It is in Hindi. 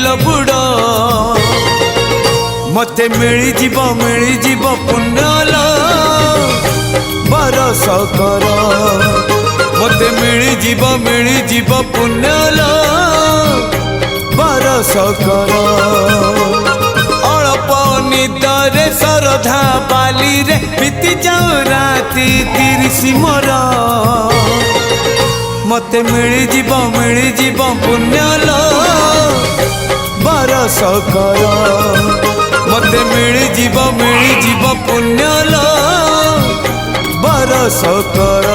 लो बुड़ मते मिली जीव पुण्यलो बरस कर मते मिली जीव पुण्यलो बरस कर अल्प निदरे सरधा बाली रे बीती जाऊ राती 30 मोर मते मिली जीव पुण्यलो बरस कर मते मिली जीव पुण्यलो बरस कर।